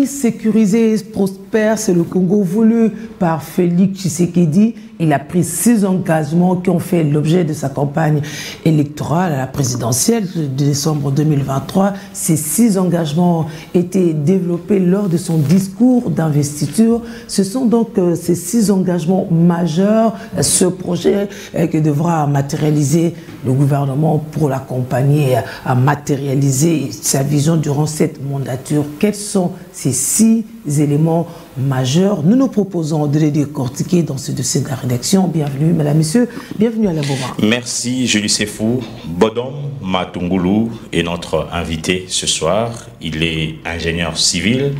sécurisé, prospère, c'est le Congo voulu par Félix Tshisekedi. Il a pris 6 engagements qui ont fait l'objet de sa campagne électorale à la présidentielle de décembre 2023. Ces 6 engagements étaient développés lors de son discours d'investiture. Ce sont donc ces 6 engagements majeurs, ce projet que devra matérialiser le gouvernement pour l'accompagner à matérialiser sa vision durant cette mandature. Quels sont ces 6 éléments majeurs? Nous nous proposons de les décortiquer dans ce dossier de la rédaction. Bienvenue, mesdames, messieurs. Bienvenue à la Boma. Merci, Julie Sefou. Bodom Matungulu est notre invité ce soir. Il est ingénieur civil,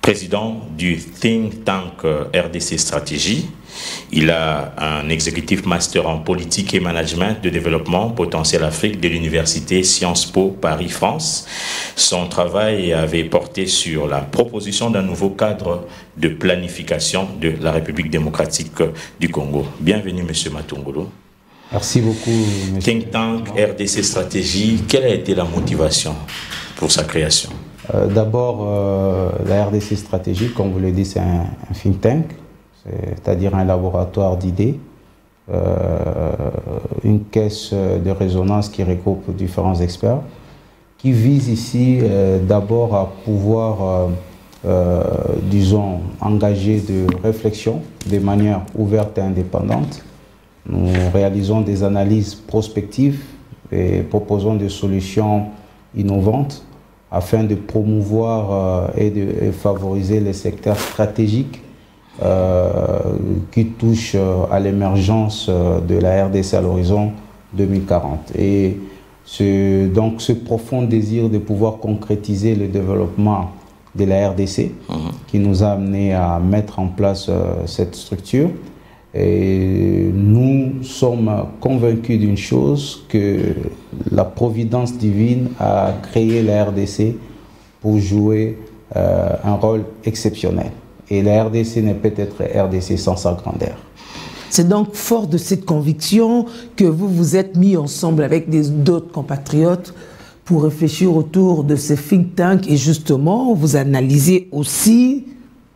président du think tank RDC Stratégie. Il a un executive master en politique et management de développement potentiel Afrique de l'université Sciences Po Paris-France. Son travail avait porté sur la proposition d'un nouveau cadre de planification de la République démocratique du Congo. Bienvenue, Monsieur Matungulu. Merci beaucoup, monsieur. Think Tank RDC Stratégie, quelle a été la motivation pour sa création? D'abord, la RDC Stratégie, comme vous le dites, c'est un think tank, c'est-à-dire un laboratoire d'idées, une caisse de résonance qui regroupe différents experts, qui vise ici d'abord à pouvoir, disons, engager de réflexion de manière ouverte et indépendante. Nous réalisons des analyses prospectives et proposons des solutions innovantes afin de promouvoir et de favoriser les secteurs stratégiques qui touchent à l'émergence de la RDC à l'horizon 2040. Et donc ce profond désir de pouvoir concrétiser le développement de la RDC qui nous a amené à mettre en place cette structure. Et nous sommes convaincus d'une chose, que la providence divine a créé la RDC pour jouer un rôle exceptionnel. Et la RDC n'est peut-être RDC sans sa grandeur. C'est donc fort de cette conviction que vous vous êtes mis ensemble avec d'autres compatriotes pour réfléchir autour de ce think tank et justement vous analysez aussi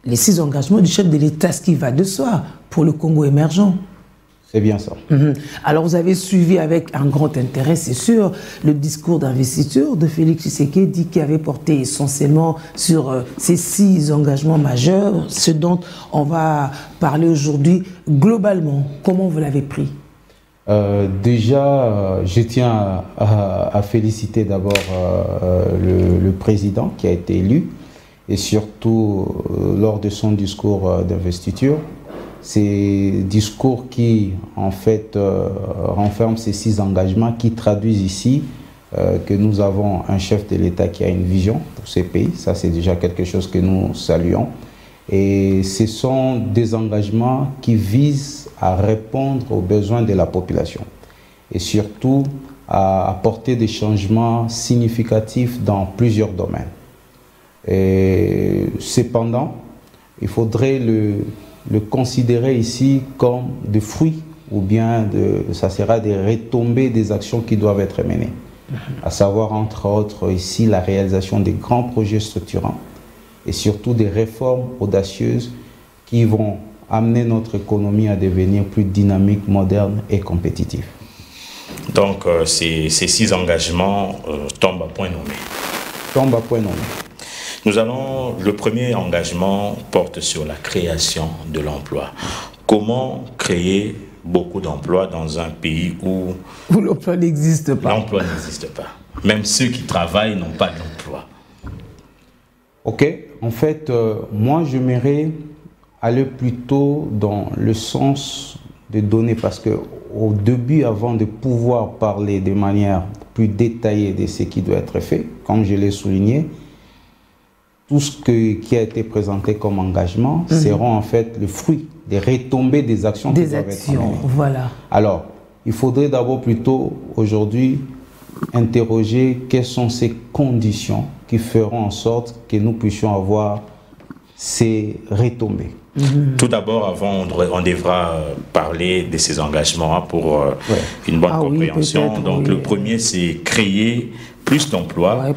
les 6 engagements du chef de l'État, ce qui va de soi pour le Congo émergent. C'est bien ça. Alors vous avez suivi avec un grand intérêt, c'est sûr, le discours d'investiture de Félix Tshisekedi qui avait porté essentiellement sur ces 6 engagements majeurs, ce dont on va parler aujourd'hui globalement. Comment vous l'avez pris? Déjà, je tiens à féliciter d'abord le président qui a été élu et surtout lors de son discours d'investiture. Ces discours qui, en fait, renferment ces 6 engagements qui traduisent ici que nous avons un chef de l'État qui a une vision pour ces pays. Ça, c'est déjà quelque chose que nous saluons. Et ce sont des engagements qui visent à répondre aux besoins de la population et surtout à apporter des changements significatifs dans plusieurs domaines. Et cependant, il faudrait le considérer ici comme des fruits ou bien ça sera des retombées des actions qui doivent être menées. À savoir, entre autres, ici, la réalisation des grands projets structurants et surtout des réformes audacieuses qui vont amener notre économie à devenir plus dynamique, moderne et compétitive. Donc, ces 6 engagements tombent à point nommé. Tombent à point nommé. Le premier engagement porte sur la création de l'emploi. Comment créer beaucoup d'emplois dans un pays où l'emploi n'existe pas? L'emploi n'existe pas. Même ceux qui travaillent n'ont pas d'emploi. Ok, en fait, moi j'aimerais aller plutôt dans le sens de donner, parce qu'au début, avant de pouvoir parler de manière plus détaillée de ce qui doit être fait, comme je l'ai souligné, tout ce qui a été présenté comme engagement seront en fait le fruit des retombées des actions qui doivent être menées. Voilà. Alors, il faudrait d'abord plutôt aujourd'hui interroger quelles sont ces conditions qui feront en sorte que nous puissions avoir ces retombées. Tout d'abord, on devra parler de ces engagements pour une bonne compréhension. Donc, le premier, c'est créer plus d'emplois,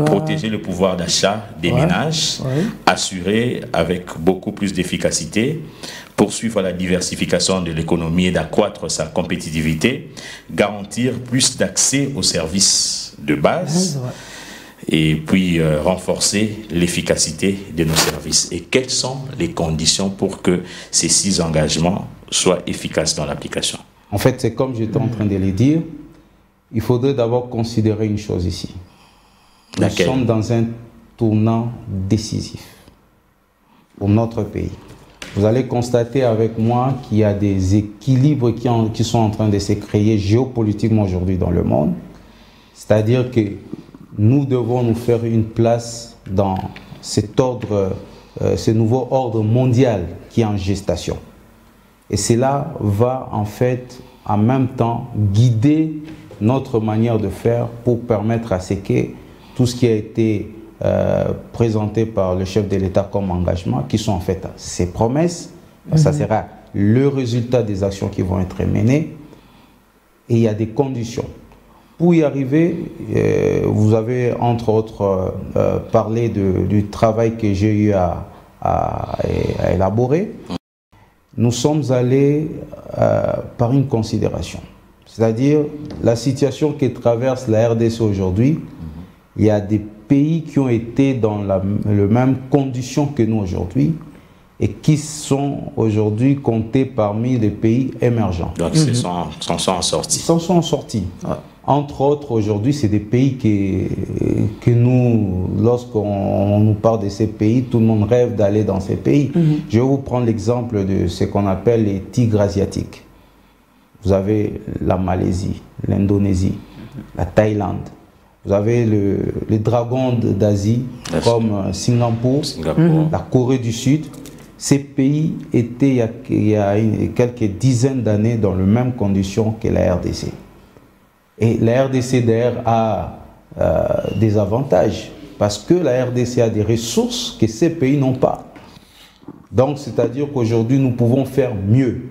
protéger le pouvoir d'achat des ménages, assurer avec beaucoup plus d'efficacité, poursuivre la diversification de l'économie et d'accroître sa compétitivité, garantir plus d'accès aux services de base, et puis renforcer l'efficacité de nos services. Et quelles sont les conditions pour que ces 6 engagements soient efficaces dans l'application? En fait, c'est comme j'étais en train de le dire, il faudrait d'abord considérer une chose ici. Nous sommes dans un tournant décisif pour notre pays. Vous allez constater avec moi qu'il y a des équilibres qui sont en train de se créer géopolitiquement aujourd'hui dans le monde. C'est-à-dire que nous devons nous faire une place dans cet ordre, ce nouveau ordre mondial qui est en gestation. Et cela va en fait en même temps guider notre manière de faire pour permettre à ce que tout ce qui a été présenté par le chef de l'État comme engagement, qui sont en fait ses promesses, ça sera le résultat des actions qui vont être menées, et il y a des conditions. Pour y arriver, vous avez entre autres parlé du travail que j'ai eu à élaborer. Nous sommes allés par une considération, c'est-à-dire la situation que traverse la RDC aujourd'hui. Il y a des pays qui ont été dans les mêmes conditions que nous aujourd'hui et qui sont aujourd'hui comptés parmi les pays émergents. Donc, ils s'en sont sortis. Ils s'en sont sortis. Ouais. Entre autres, aujourd'hui, c'est des pays que nous, lorsqu'on nous parle de ces pays, tout le monde rêve d'aller dans ces pays. Je vais vous prendre l'exemple de ce qu'on appelle les tigres asiatiques. Vous avez la Malaisie, l'Indonésie, la Thaïlande. Vous avez les dragons d'Asie comme Singapour, la Corée du Sud. Ces pays étaient il y a quelques dizaines d'années dans les mêmes conditions que la RDC. Et la RDC d'ailleurs a des avantages parce que la RDC a des ressources que ces pays n'ont pas. Donc c'est-à-dire qu'aujourd'hui nous pouvons faire mieux.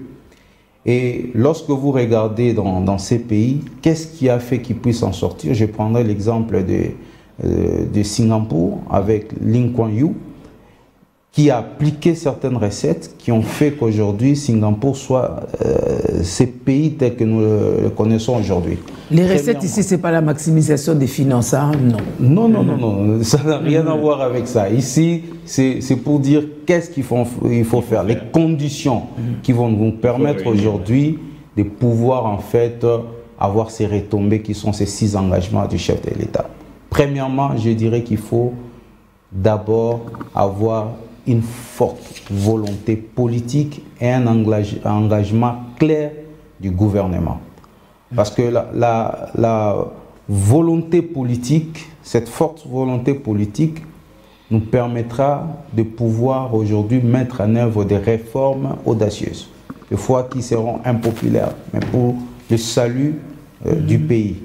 Et lorsque vous regardez dans ces pays, qu'est-ce qui a fait qu'ils puissent en sortir? Je prendrai l'exemple de Singapour avec Lee Kuan Yew, qui a appliqué certaines recettes qui ont fait qu'aujourd'hui Singapour soit ces pays tels que nous le connaissons aujourd'hui. Les recettes ici, ce n'est pas la maximisation des finances, hein? Non. Non, ça n'a rien à voir avec ça. Ici, c'est pour dire qu'est-ce qu'il faut faire, les conditions qui vont nous permettre aujourd'hui de pouvoir en fait avoir ces retombées qui sont ces 6 engagements du chef de l'État. Premièrement, je dirais qu'il faut d'abord avoir une forte volonté politique et un engagement clair du gouvernement. Parce que la volonté politique, cette forte volonté politique nous permettra de pouvoir aujourd'hui mettre en œuvre des réformes audacieuses, des fois qui seront impopulaires, mais pour le salut du pays.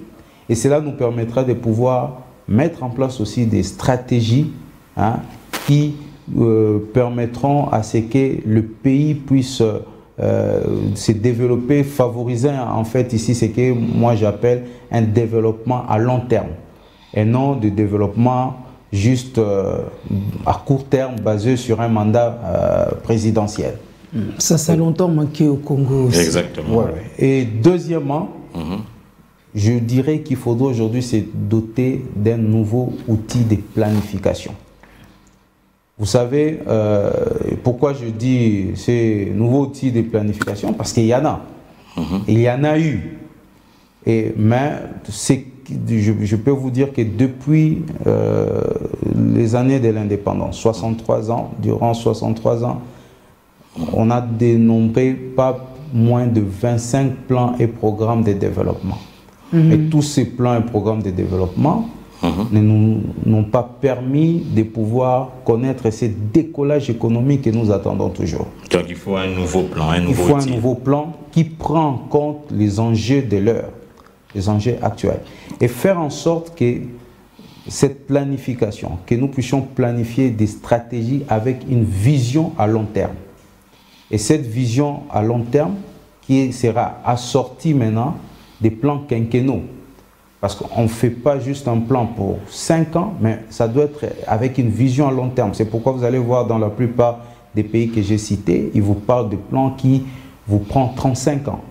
Et cela nous permettra de pouvoir mettre en place aussi des stratégies qui permettront à ce que le pays puisse se développer, favoriser en fait ici ce que moi j'appelle un développement à long terme et non de développement juste à court terme basé sur un mandat présidentiel. Ça a longtemps manqué au Congo aussi. Exactement. Ouais. Et deuxièmement, je dirais qu'il faudrait aujourd'hui se doter d'un nouveau outil de planification. Vous savez, pourquoi je dis ces nouveaux outils de planification? Parce qu'il y en a. Il y en a eu. Mais je peux vous dire que depuis les années de l'indépendance, 63 ans, durant 63 ans, on a dénombré pas moins de 25 plans et programmes de développement. Et tous ces plans et programmes de développement ne n'ont pas permis de pouvoir connaître ce décollage économique que nous attendons toujours. Donc il faut un nouveau plan, un nouveau plan qui prend en compte les enjeux de l'heure, les enjeux actuels. Et faire en sorte que cette planification, que nous puissions planifier des stratégies avec une vision à long terme. Et cette vision à long terme qui sera assortie maintenant des plans quinquennaux. Parce qu'on ne fait pas juste un plan pour 5 ans, mais ça doit être avec une vision à long terme. C'est pourquoi vous allez voir dans la plupart des pays que j'ai cités, ils vous parlent de plans qui vous prennent 35 ans,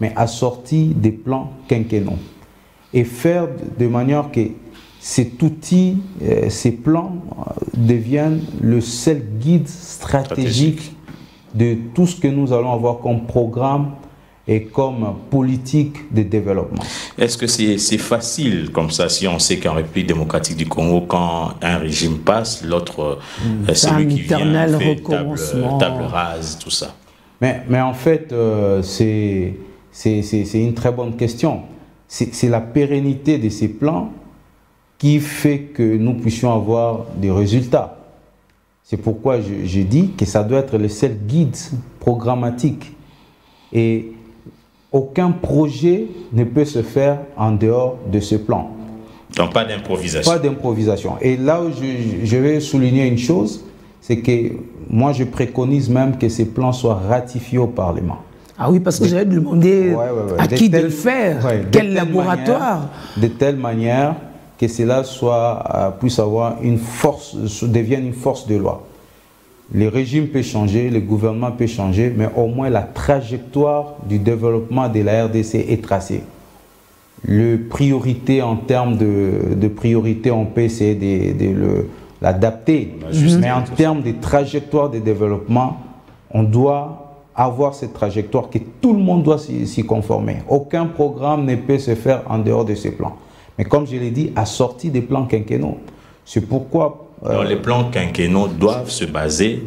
mais assortis des plans quinquennaux. Et faire de manière que cet outil, ces plans deviennent le seul guide stratégique de tout ce que nous allons avoir comme programme et comme politique de développement. Est-ce que c'est facile comme ça, si on sait qu'en République démocratique du Congo, quand un régime passe, l'autre, celui qui vient, fait table rase, tout ça? Mais en fait, c'est une très bonne question. C'est la pérennité de ces plans qui fait que nous puissions avoir des résultats. C'est pourquoi je dis que ça doit être le seul guide programmatique. Et aucun projet ne peut se faire en dehors de ce plan. Donc pas d'improvisation. Pas d'improvisation. Et là où je vais souligner une chose, c'est que moi je préconise même que ces plans soient ratifiés au Parlement. Ah oui, parce que j'avais demandé à qui de le faire, quel laboratoire. De telle manière que cela puisse avoir une force, devienne une force de loi. Les régimes peuvent changer, le gouvernement peut changer, mais au moins la trajectoire du développement de la RDC est tracée. Le priorité en termes de priorité, on peut essayer de l'adapter, mais en termes de trajectoire de développement, on doit avoir cette trajectoire que tout le monde doit s'y conformer. Aucun programme ne peut se faire en dehors de ces plans. Mais comme je l'ai dit, assorti des plans quinquennaux. C'est pourquoi... les plans quinquennaux doivent se baser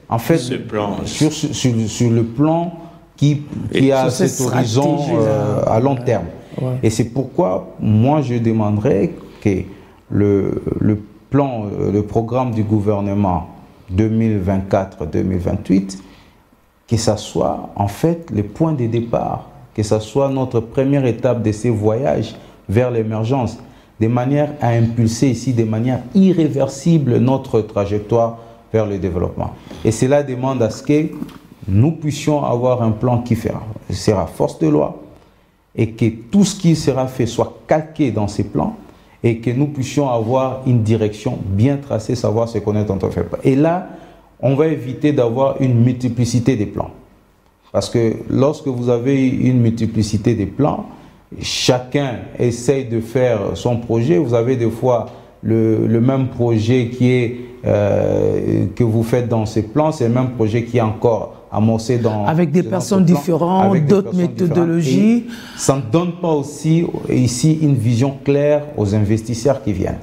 en fait, sur le plan qui a cet horizon à long terme. Et c'est pourquoi moi je demanderais que le programme du gouvernement 2024-2028, que ça soit en fait le point de départ, que ça soit notre première étape de ces voyages vers l'émergence, de manière à impulser ici de manière irréversible notre trajectoire vers le développement. Et cela demande à ce que nous puissions avoir un plan qui sera force de loi et que tout ce qui sera fait soit calqué dans ces plans et que nous puissions avoir une direction bien tracée, savoir ce qu'on est en train de faire. Et là, on va éviter d'avoir une multiplicité des plans. Parce que lorsque vous avez une multiplicité des plans, chacun essaye de faire son projet. Vous avez des fois le même projet que vous faites dans ces plans, c'est le même projet qui est encore amorcé dans... Avec des personnes différentes, d'autres méthodologies. Ça ne donne pas aussi ici une vision claire aux investisseurs qui viennent.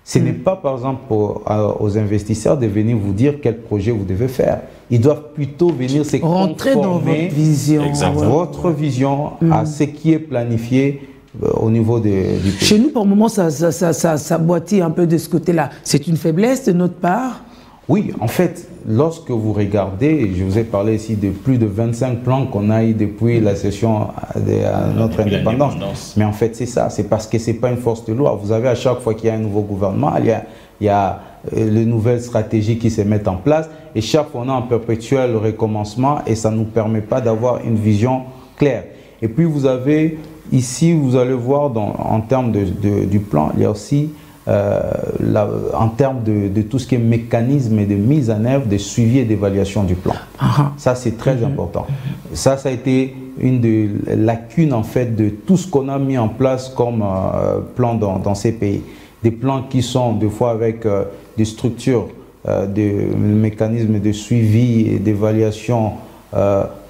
Ce n'est pas par exemple aux investisseurs de venir vous dire quel projet vous devez faire. Ils doivent plutôt venir se rentrer dans votre vision. Votre vision à ce qui est planifié au niveau du pays. Chez nous, par moment, ça boitille un peu de ce côté-là. C'est une faiblesse de notre part? Oui, en fait, lorsque vous regardez, je vous ai parlé ici de plus de 25 plans qu'on a eu depuis la cession de notre indépendance. Mais en fait, c'est ça, c'est parce que ce n'est pas une force de loi. Vous avez à chaque fois qu'il y a un nouveau gouvernement, il y a les nouvelles stratégies qui se mettent en place et chaque fois on a un perpétuel recommencement et ça ne nous permet pas d'avoir une vision claire. Et puis vous avez ici, vous allez voir en termes du plan, il y a aussi en termes de tout ce qui est mécanisme de mise en œuvre, de suivi et d'évaluation du plan. Ça c'est très important. Ça a été une des lacunes en fait de tout ce qu'on a mis en place comme plan dans ces pays. Des plans qui sont des fois avec des structures, des mécanismes de suivi et d'évaluation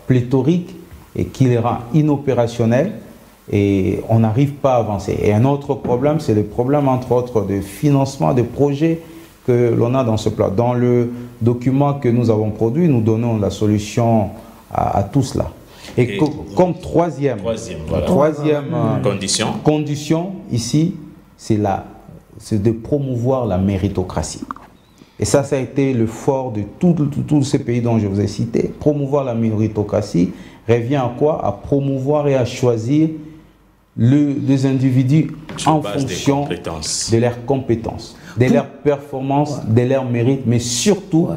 pléthoriques et qui les rend inopérationnels et on n'arrive pas à avancer. Et un autre problème, c'est le problème entre autres de financement de projets que l'on a dans ce plan. Dans le document que nous avons produit, nous donnons la solution à tout cela. Et comme troisième condition ici, c'est de promouvoir la méritocratie. Et ça a été le fort de tous ces pays dont je vous ai cité. Promouvoir la méritocratie revient à quoi? À promouvoir et à choisir les individus en fonction de leurs compétences, de leurs performances, de leurs mérites, mais surtout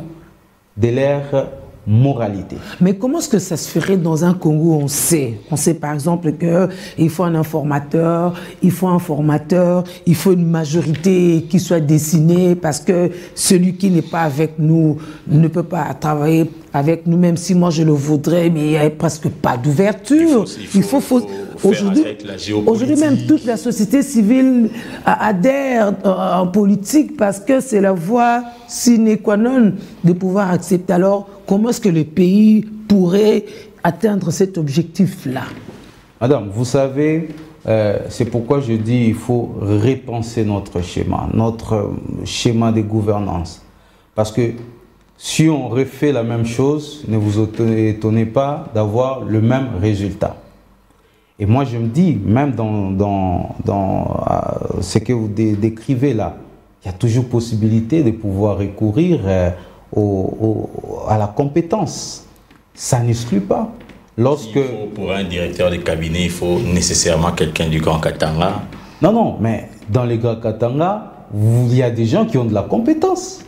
de leur moralité. Mais comment est-ce que ça se ferait dans un Congo? On sait par exemple qu'il faut un informateur, il faut un formateur, il faut une majorité qui soit dessinée parce que celui qui n'est pas avec nous ne peut pas travailler avec nous, même si moi je le voudrais, mais il n'y a presque pas d'ouverture. Il faut aujourd'hui même toute la société civile adhère en politique parce que c'est la voie sine qua non de pouvoir accepter. Alors, comment est-ce que le pays pourrait atteindre cet objectif-là? Madame, vous savez, c'est pourquoi je dis qu'il faut repenser notre schéma de gouvernance. Parce que si on refait la même chose, ne vous étonnez pas d'avoir le même résultat. Et moi, je me dis, même dans ce que vous décrivez là, il y a toujours possibilité de pouvoir recourir à la compétence. Ça n'exclut pas. Pour un directeur de cabinet, il faut nécessairement quelqu'un du Grand Katanga. Non, mais dans les Grands Katanga, il y a des gens qui ont de la compétence.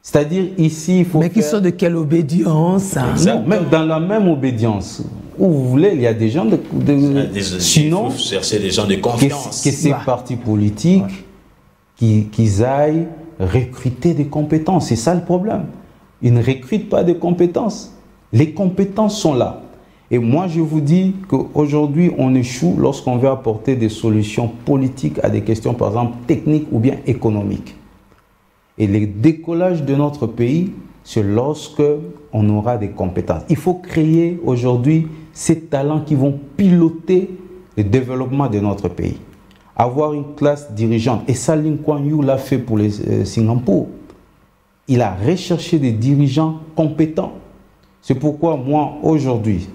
C'est-à-dire ici, il faut. Mais qui sont de quelle obédience? Non, même dans la même obédience. Où vous voulez, il y a des gens sinon, il faut chercher des gens de confiance. Que ces partis politiques qu'ils aillent recruter des compétences. C'est ça le problème. Ils ne recrutent pas de compétences. Les compétences sont là. Et moi, je vous dis qu'aujourd'hui, on échoue lorsqu'on veut apporter des solutions politiques à des questions, par exemple, techniques ou bien économiques. Et le décollage de notre pays, c'est lorsque on aura des compétences. Il faut créer aujourd'hui ces talents qui vont piloter le développement de notre pays. Avoir une classe dirigeante. Et ça, Lee Kuan Yew l'a fait pour les Singapour. Il a recherché des dirigeants compétents. C'est pourquoi moi, aujourd'hui,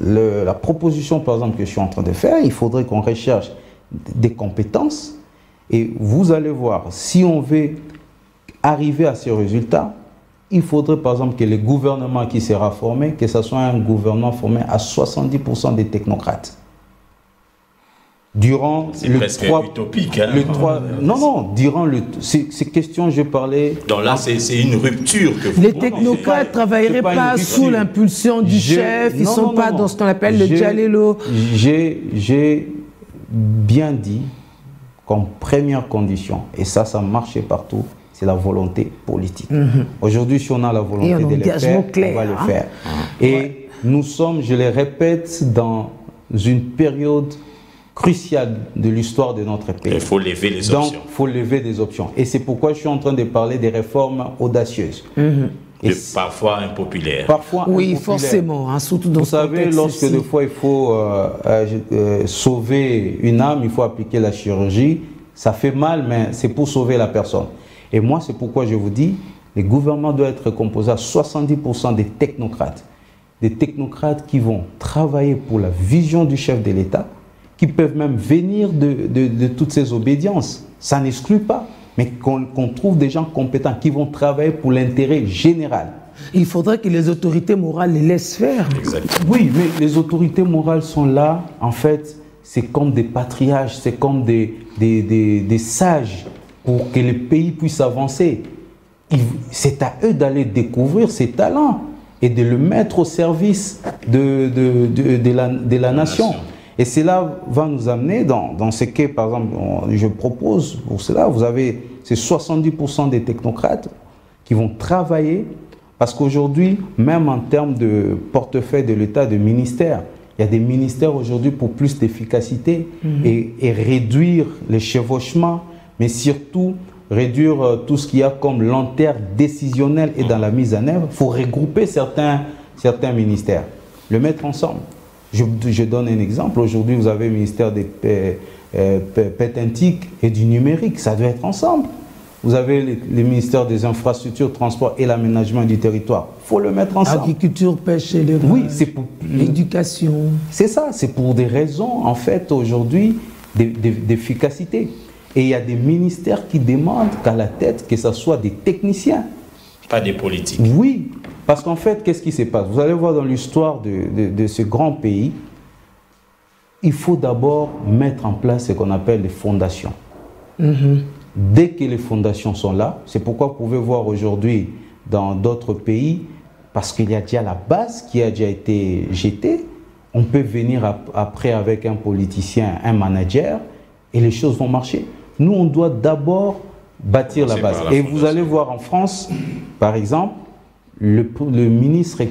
la proposition, par exemple, que je suis en train de faire, il faudrait qu'on recherche des compétences. Et vous allez voir, si on veut arriver à ces résultats, il faudrait, par exemple, que le gouvernement qui sera formé, que ce soit un gouvernement formé à 70% des technocrates. Durant c'est presque utopique. Hein? Durant ces questions, je parlais... Donc là, c'est une rupture que vous... Les technocrates ne travailleraient pas sous l'impulsion du chef, ils ne sont pas dans ce qu'on appelle le Djalelo. J'ai bien dit, comme première condition, et ça marchait partout, c'est la volonté politique. Aujourd'hui, si on a la volonté de le faire, on va le faire. Et nous sommes, je le répète, dans une période cruciale de l'histoire de notre pays. Il faut lever les options. Donc, il faut lever des options. Et c'est pourquoi je suis en train de parler des réformes audacieuses. Et parfois impopulaires. Oui, forcément, hein, surtout dans ce contexte. Vous savez, lorsque des fois il faut sauver une âme, il faut appliquer la chirurgie. Ça fait mal, mais c'est pour sauver la personne. Et moi, c'est pourquoi je vous dis, le gouvernement doit être composé à 70% des technocrates. Des technocrates qui vont travailler pour la vision du chef de l'État, qui peuvent même venir de toutes ces obédiences. Ça n'exclut pas, mais qu'on trouve des gens compétents qui vont travailler pour l'intérêt général. Il faudrait que les autorités morales les laissent faire. Exactement. Oui, mais les autorités morales sont là, en fait, c'est comme des patriarches, c'est comme des sages pour que le pays puisse avancer. C'est à eux d'aller découvrir ces talents et de le mettre au service de la nation. Et cela va nous amener dans ce que, par exemple, je propose pour cela, vous avez ces 70% des technocrates qui vont travailler, parce qu'aujourd'hui, même en termes de portefeuille de l'État, de ministères, il y a des ministères aujourd'hui pour plus d'efficacité et réduire les chevauchements, mais surtout réduire tout ce qu'il y a comme lenteur décisionnelle et dans la mise en œuvre. Il faut regrouper certains ministères, le mettre ensemble. Je donne un exemple. Aujourd'hui, vous avez le ministère des pétentiques et du numérique. Ça doit être ensemble. Vous avez le ministère des infrastructures, transport et l'aménagement du territoire. Il faut le mettre ensemble. Agriculture, pêche et élevage. Oui, c'est pour l'éducation. C'est ça. C'est pour des raisons, en fait, aujourd'hui, d'efficacité. Et il y a des ministères qui demandent qu'à la tête, que ce soit des techniciens. Pas des politiques. Oui. Parce qu'en fait, qu'est-ce qui se passe? Vous allez voir dans l'histoire de ce grand pays, il faut d'abord mettre en place ce qu'on appelle les fondations. Dès que les fondations sont là, c'est pourquoi vous pouvez voir aujourd'hui dans d'autres pays, parce qu'il y a déjà la base qui a déjà été jetée. On peut venir après avec un politicien, un manager, et les choses vont marcher. Nous, on doit d'abord bâtir la base. Et vous allez voir en France, par exemple, le premier ministre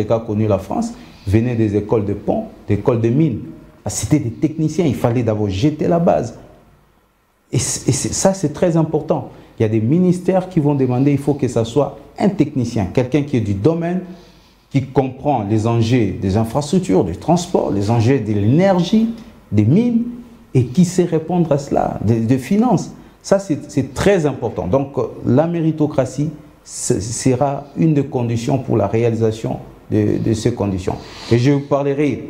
qui a connu la France venait des écoles de pont, des écoles de mines. C'était des techniciens, il fallait d'abord jeter la base. Et ça, c'est très important. Il y a des ministères qui vont demander, il faut que ça soit un technicien, quelqu'un qui est du domaine, qui comprend les enjeux des infrastructures, du transport, les enjeux de l'énergie, des mines, et qui sait répondre à cela, des finances. Ça, c'est très important. Donc, la méritocratie sera une des conditions pour la réalisation de ces conditions. Et je vous parlerai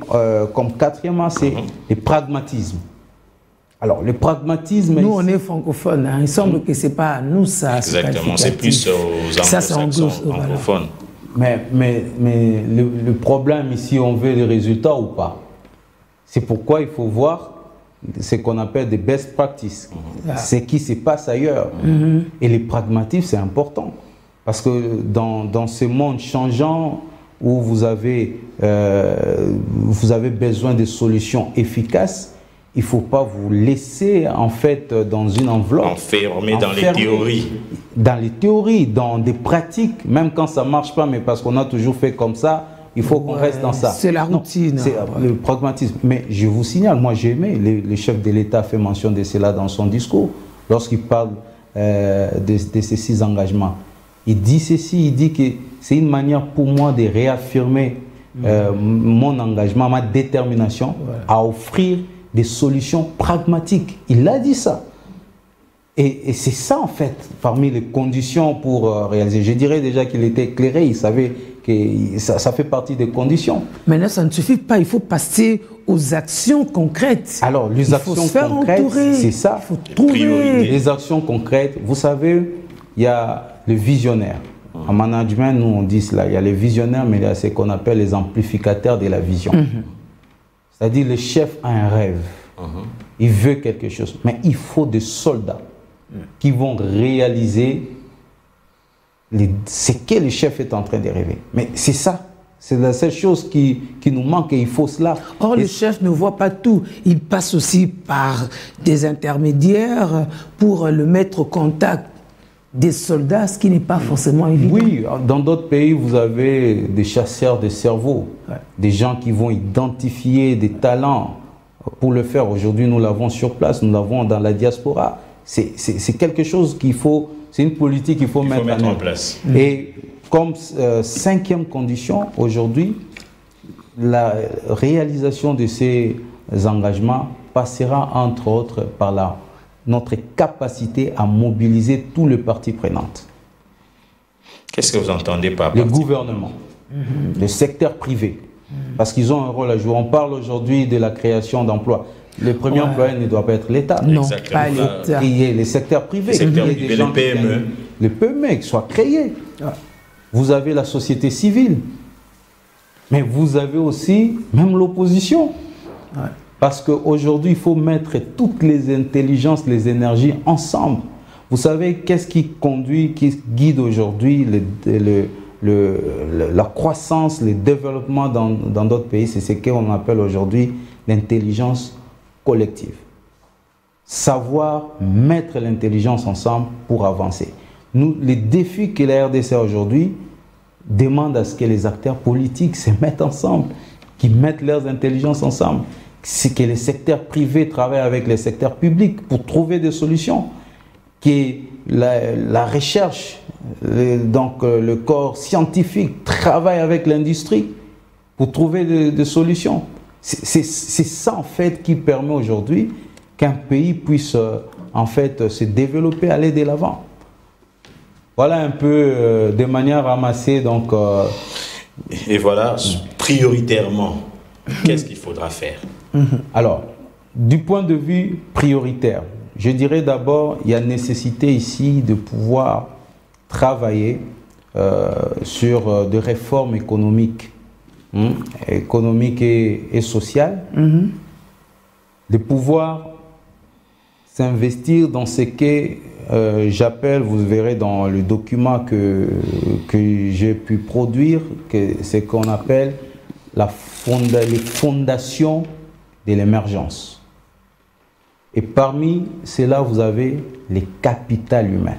comme quatrièmement, c'est le pragmatisme. Alors, le pragmatisme... Nous, on est francophones. Hein. Il semble que ce n'est pas à nous, ça. Exactement, c'est plus aux anglo-saxons, anglophones. Mais le problème ici, on veut les résultats ou pas? C'est pourquoi il faut voir ce qu'on appelle des best practices. Ce qui se passe ailleurs. Et le pragmatisme, c'est important. Parce que dans ce monde changeant, où vous avez besoin de solutions efficaces, il ne faut pas vous laisser en fait dans une enveloppe. Enfermé dans les théories. Dans les théories, dans des pratiques, même quand ça ne marche pas, mais parce qu'on a toujours fait comme ça, il faut qu'on reste dans ça. C'est la routine. C'est le pragmatisme. Mais je vous signale, moi j'ai aimé, le chef de l'État fait mention de cela dans son discours, lorsqu'il parle de ces 6 engagements. Il dit ceci, il dit que c'est une manière pour moi de réaffirmer mon engagement, ma détermination à offrir des solutions pragmatiques. Il a dit ça. Et c'est ça, en fait, parmi les conditions pour réaliser. Je dirais déjà qu'il était éclairé, il savait que ça fait partie des conditions. Maintenant, ça ne suffit pas, il faut passer aux actions concrètes. Alors, les actions concrètes, c'est ça. Il faut trouver. Les actions concrètes, vous savez, il y a le visionnaire. En management, nous, on dit cela. Il y a les visionnaires, mais il y a ce qu'on appelle les amplificateurs de la vision. C'est-à-dire, le chef a un rêve. Il veut quelque chose. Mais il faut des soldats qui vont réaliser ce que le chef est en train de rêver. Mais c'est ça. C'est la seule chose qui nous manque et il faut cela. Or, le chef ne voit pas tout. Il passe aussi par des intermédiaires pour le mettre au contact des soldats, ce qui n'est pas forcément évident. Oui, dans d'autres pays, vous avez des chasseurs de cerveau, des gens qui vont identifier des talents pour le faire. Aujourd'hui, nous l'avons sur place, nous l'avons dans la diaspora. C'est quelque chose qu'il faut, c'est une politique qu'il faut mettre en place. Et comme 5e condition, aujourd'hui, la réalisation de ces engagements passera entre autres par notre capacité à mobiliser tous les parties prenantes. Qu'est-ce que vous entendez par le gouvernement, le secteur privé, parce qu'ils ont un rôle à jouer. On parle aujourd'hui de la création d'emplois. Le premier employeur ne doit pas être l'État. Non, pas l'État. Il y a les secteurs privés. Les PME. Les PME qui soient créés. Vous avez la société civile. Mais vous avez aussi même l'opposition. Parce qu'aujourd'hui, il faut mettre toutes les intelligences, les énergies ensemble. Vous savez, qu'est-ce qui conduit, qui guide aujourd'hui la croissance, le développement dans d'autres pays? C'est ce qu'on appelle aujourd'hui l'intelligence collective. Savoir mettre l'intelligence ensemble pour avancer. Les défis que la RDC a aujourd'hui demandent à ce que les acteurs politiques se mettent ensemble, qu'ils mettent leurs intelligences ensemble. C'est que les secteurs privés travaillent avec les secteurs publics pour trouver des solutions, que la recherche, donc le corps scientifique travaille avec l'industrie pour trouver des solutions. C'est ça en fait qui permet aujourd'hui qu'un pays puisse en fait se développer, aller de l'avant. Voilà un peu de manière ramassée donc. Et voilà, prioritairement, qu'est-ce qu'il faudra faire? Alors, du point de vue prioritaire, je dirais d'abord, il y a nécessité ici de pouvoir travailler sur des réformes économiques, économiques et sociales, de pouvoir s'investir dans ce qu'est j'appelle, vous verrez dans le document que j'ai pu produire, que c'est qu'on appelle les fondations de l'émergence. Et parmi cela, vous avez les capitales humains,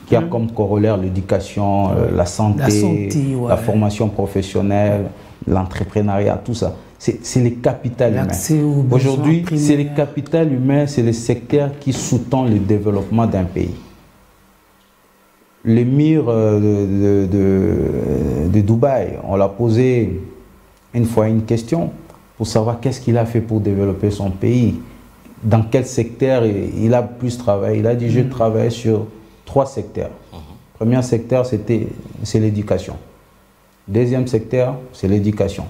qui a comme corollaire l'éducation, la santé, la formation professionnelle, l'entrepreneuriat, tout ça. C'est les capitales humains. Aujourd'hui, c'est les capitales humains, c'est les secteurs qui sous-tendent le développement d'un pays. L'émir de Dubaï, on l'a posé une fois une question pour savoir qu'est-ce qu'il a fait pour développer son pays, dans quel secteur il a plus travaillé. Il a dit, je travaille sur 3 secteurs. Le premier secteur, c'est l'éducation. Deuxième secteur, c'est l'éducation.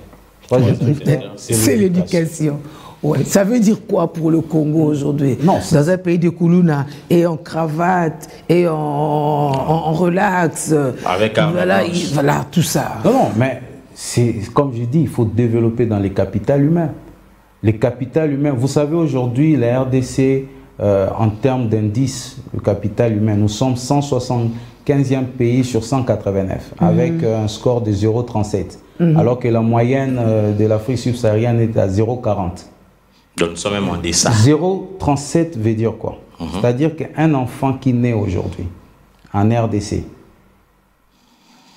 C'est l'éducation. Ouais. Ça veut dire quoi pour le Congo aujourd'hui? Dans un pays de Koulouna, et en cravate, et en relax. Avec un voilà, tout ça. Non, mais comme je dis, il faut développer dans les capitales humains. Les capitales humains, vous savez aujourd'hui, la RDC, en termes d'indice, le capital humain, nous sommes 175e pays sur 189, avec un score de 0,37. Alors que la moyenne de l'Afrique subsaharienne est à 0,40. Donc nous sommes même en dessin. 0,37 veut dire quoi? C'est-à-dire qu'un enfant qui naît aujourd'hui en RDC,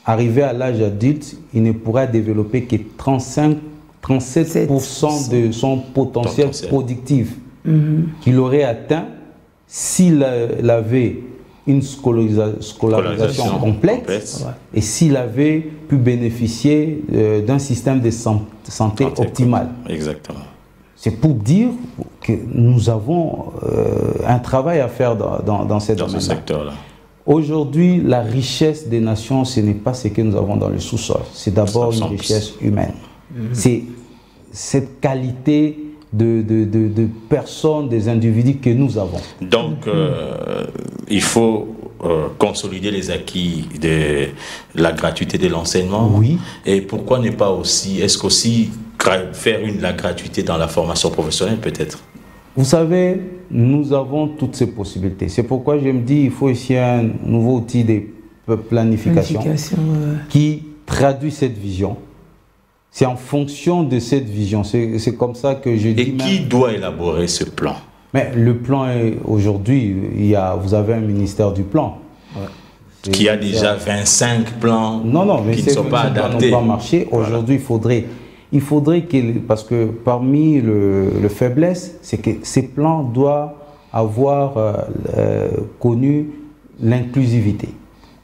arrivé à l'âge adulte, il ne pourra développer que 37% de son potentiel productif qu'il aurait atteint s'il avait une scolarisation complète et s'il avait pu bénéficier d'un système de santé optimal. Exactement. C'est pour dire que nous avons un travail à faire dans ce secteur-là. Aujourd'hui, la richesse des nations, ce n'est pas ce que nous avons dans le sous-sol. C'est d'abord une richesse humaine. C'est cette qualité de personnes, des individus que nous avons. Donc, il faut consolider les acquis de la gratuité de l'enseignement. Oui. Et pourquoi ne pas aussi, est-ce qu'aussi faire la gratuité dans la formation professionnelle peut-être? Vous savez, nous avons toutes ces possibilités. C'est pourquoi je me dis il faut ici un nouveau outil de planification qui traduit cette vision. C'est en fonction de cette vision. C'est comme ça que je dis. Et qui doit élaborer ce plan? Mais le plan, aujourd'hui, vous avez un ministère du plan. Qui a déjà 25 plans mais qui ne sont pas adaptés. N'ont pas marché. Aujourd'hui, il faudrait parce que parmi le faiblesse, c'est que ces plans doivent avoir connu l'inclusivité,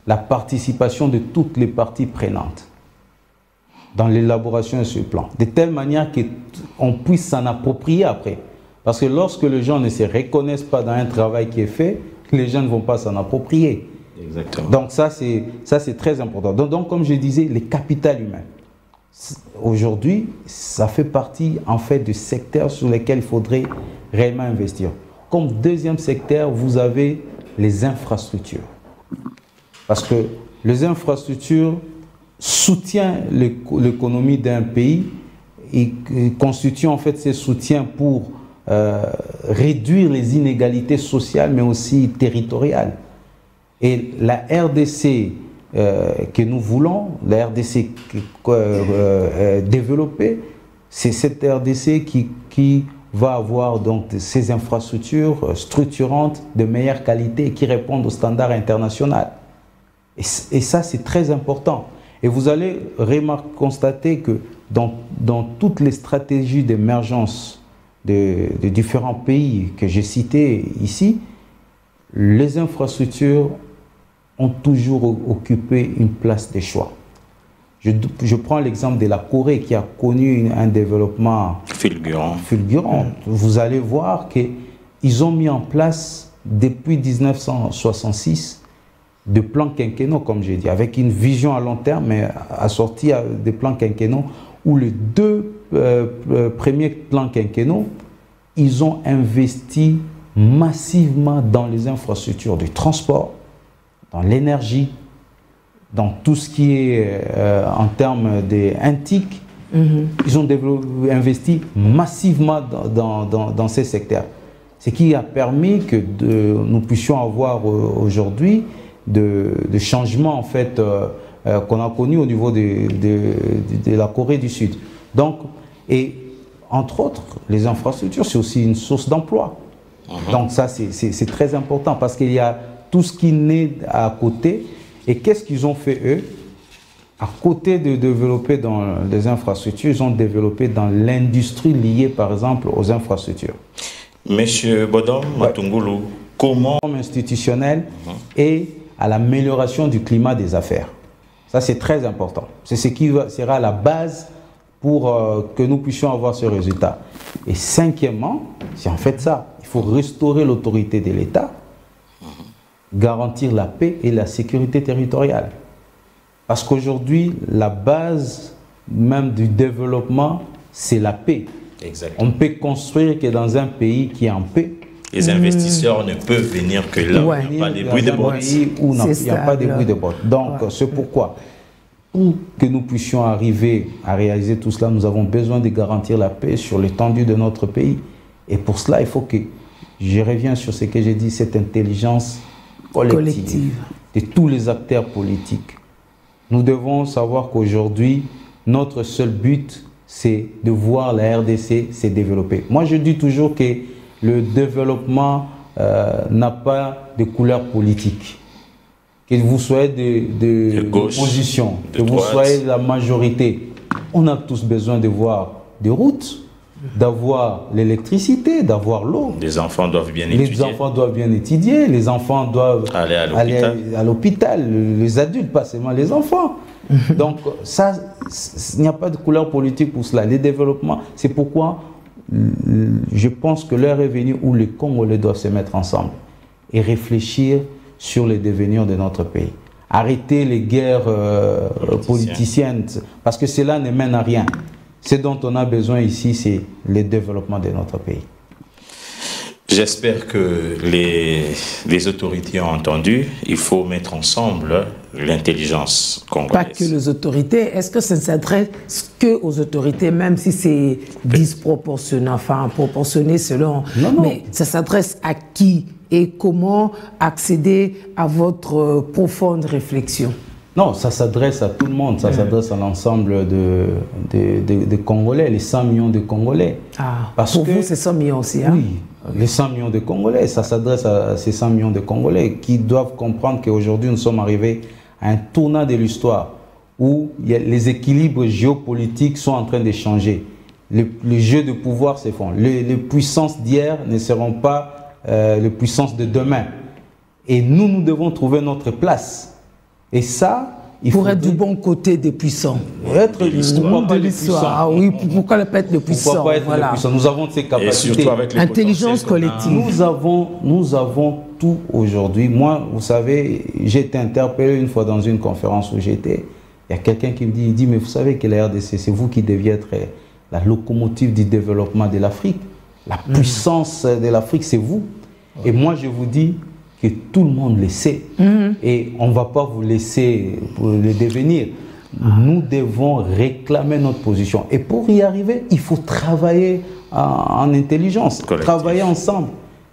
la participation de toutes les parties prenantes dans l'élaboration de ce plan, de telle manière qu'on puisse s'en approprier après. Parce que lorsque les gens ne se reconnaissent pas dans un travail qui est fait, les gens ne vont pas s'en approprier. Exactement. Donc ça, c'est très important. Donc, comme je disais, les capitales humains. Aujourd'hui, ça fait partie en fait de secteurs sur lesquels il faudrait réellement investir. Comme deuxième secteur, vous avez les infrastructures. Parce que les infrastructures soutiennent l'économie d'un pays et constituent en fait ces soutiens pour réduire les inégalités sociales mais aussi territoriales. Et la RDC que nous voulons, la RDC développée, c'est cette RDC qui va avoir donc ces infrastructures structurantes de meilleure qualité qui répondent aux standards internationaux. Et ça, c'est très important. Et vous allez constater que dans toutes les stratégies d'émergence de différents pays que j'ai cités ici, les infrastructures ont toujours occupé une place de choix. Je prends l'exemple de la Corée qui a connu un développement fulgurant. Vous allez voir qu'ils ont mis en place depuis 1966 de plans quinquennaux, comme j'ai dit, avec une vision à long terme, mais assortie à des plans quinquennaux, où les 2 premiers plans quinquennaux, ils ont investi massivement dans les infrastructures de transport, dans l'énergie, dans tout ce qui est en termes d'INTIC. Ils ont investi massivement dans ces secteurs. Ce qui a permis que nous puissions avoir aujourd'hui de changements en fait, qu'on a connus au niveau de la Corée du Sud. Donc, et entre autres, les infrastructures, c'est aussi une source d'emploi. Donc ça, c'est très important parce qu'il y a tout ce qui naît à côté. Et qu'est-ce qu'ils ont fait, eux? À côté de développer dans les infrastructures, ils ont développé dans l'industrie liée, par exemple, aux infrastructures. Monsieur Bodom Matungulu, comment institutionnel et à l'amélioration du climat des affaires. Ça, c'est très important. C'est ce qui sera la base pour que nous puissions avoir ce résultat. Et cinquièmement, c'est en fait ça. Il faut restaurer l'autorité de l'État, garantir la paix et la sécurité territoriale. Parce qu'aujourd'hui, la base même du développement, c'est la paix. Exactement. On ne peut construire que dans un pays qui est en paix. Les investisseurs ne peuvent venir que là où il n'y a pas de bruit de bottes. Il n'y a pas de bruit de bottes. Donc, c'est pourquoi, pour que nous puissions arriver à réaliser tout cela, nous avons besoin de garantir la paix sur l'étendue de notre pays. Et pour cela, il faut que, je reviens sur ce que j'ai dit, cette intelligence collective de tous les acteurs politiques. Nous devons savoir qu'aujourd'hui, notre seul but, c'est de voir la RDC se développer. Moi, je dis toujours que le développement n'a pas de couleur politique. Que vous soyez de gauche, d'opposition, que vous soyez la majorité, on a tous besoin de voir des routes, d'avoir l'électricité, d'avoir l'eau. Les enfants doivent bien étudier. Les enfants doivent bien étudier, les enfants doivent aller à l'hôpital, les adultes, pas seulement les enfants. Donc ça, il n'y a pas de couleur politique pour cela. Les développements, c'est pourquoi je pense que l'heure est venue où les Congolais doivent se mettre ensemble et réfléchir sur les devenirs de notre pays. Arrêter les guerres politiciennes, parce que cela ne mène à rien. Ce dont on a besoin ici, c'est le développement de notre pays. J'espère que les autorités ont entendu. Il faut mettre ensemble l'intelligence congolaise. Pas que les autorités. Est-ce que ça ne s'adresse qu'aux autorités, même si c'est disproportionné, enfin proportionné selon... Non. Mais ça s'adresse à qui et comment accéder à votre profonde réflexion? Non, ça s'adresse à tout le monde, ça s'adresse à l'ensemble des Congolais, les 100 millions de Congolais. Ah, parce pour vous, c'est 100 millions aussi, hein? Oui, les 100 millions de Congolais, ça s'adresse à ces 100 millions de Congolais qui doivent comprendre qu'aujourd'hui, nous sommes arrivés à un tournant de l'histoire où les équilibres géopolitiques sont en train de changer. Les jeux de pouvoir se font. Les puissances d'hier ne seront pas les puissances de demain. Et nous devons trouver notre place. Et ça, il faut être du bon côté des puissants. Être de l'histoire. Ah oui, pourquoi ne pas être le puissant? Pourquoi pas être le puissant? Nous avons ces capacités. Et surtout avec intelligence collective. Nous avons tout aujourd'hui. Moi, vous savez, j'ai été interpellé une fois dans une conférence où j'étais. Il y a quelqu'un qui me dit, mais vous savez que la RDC, c'est vous qui deviez être la locomotive du développement de l'Afrique. La puissance de l'Afrique, c'est vous. Et moi, je vous dis que tout le monde le sait. Et on ne va pas vous laisser pour le devenir. Nous devons réclamer notre position. Et pour y arriver, il faut travailler en intelligence, travailler ensemble.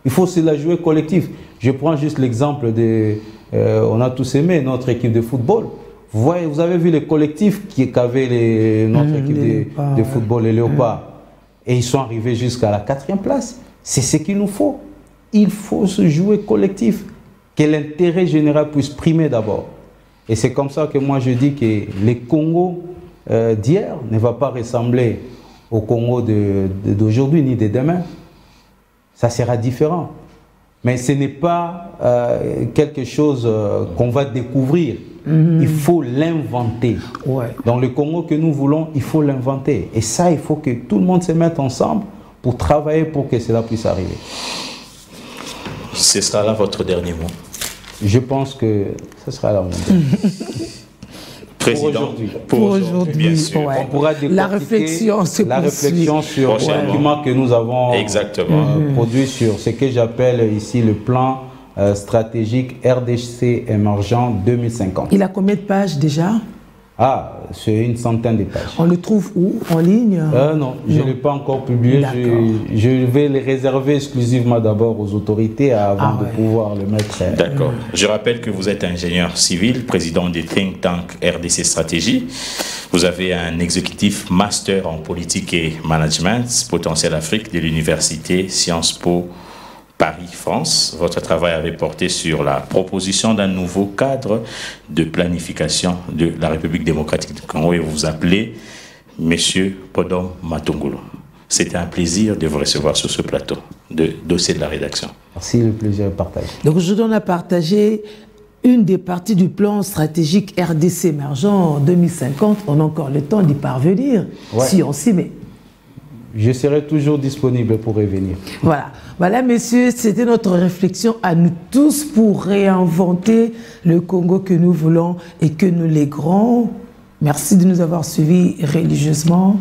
Il faut se la jouer collectif. Je prends juste l'exemple de... on a tous aimé notre équipe de football. Vous avez vu les collectifs qu'avait notre équipe de football, les Léopards. Et ils sont arrivés jusqu'à la 4e place. C'est ce qu'il nous faut. Il faut se jouer collectif, que l'intérêt général puisse primer d'abord. Et c'est comme ça que moi je dis que le Congo d'hier ne va pas ressembler au Congo d'aujourd'hui ni de demain. Ça sera différent. Mais ce n'est pas quelque chose qu'on va découvrir. Il faut l'inventer. Dans le Congo que nous voulons, il faut l'inventer. Et ça, il faut que tout le monde se mette ensemble pour travailler pour que cela puisse arriver. Ce sera là votre dernier mot. Je pense que ce sera là mon dernier mot. Président, pour aujourd'hui, bien sûr. On pourra la réflexion sur le document que nous avons produit sur ce que j'appelle ici le plan stratégique RDC émergent 2050. Il a combien de pages déjà? Ah, c'est une centaine de pages. On le trouve où? En ligne? Non, je ne l'ai pas encore publié. Je vais les réserver exclusivement d'abord aux autorités avant de pouvoir le mettre. D'accord. Je rappelle que vous êtes ingénieur civil, président du think tank RDC Stratégie. Vous avez un exécutif master en politique et management, potentiel Afrique de l'université Sciences Po Paris, France. Votre travail avait porté sur la proposition d'un nouveau cadre de planification de la République démocratique du Congo et vous vous appelez Monsieur Bodom Matungulu. C'était un plaisir de vous recevoir sur ce plateau de dossier de la rédaction. Merci, le plaisir est partagé. Donc aujourd'hui, on a partagé une des parties du plan stratégique RDC émergent en 2050. On a encore le temps d'y parvenir, si on s'y met. Je serai toujours disponible pour revenir. Voilà. Voilà, messieurs, c'était notre réflexion à nous tous pour réinventer le Congo que nous voulons et que nous léguerons. Merci de nous avoir suivis religieusement.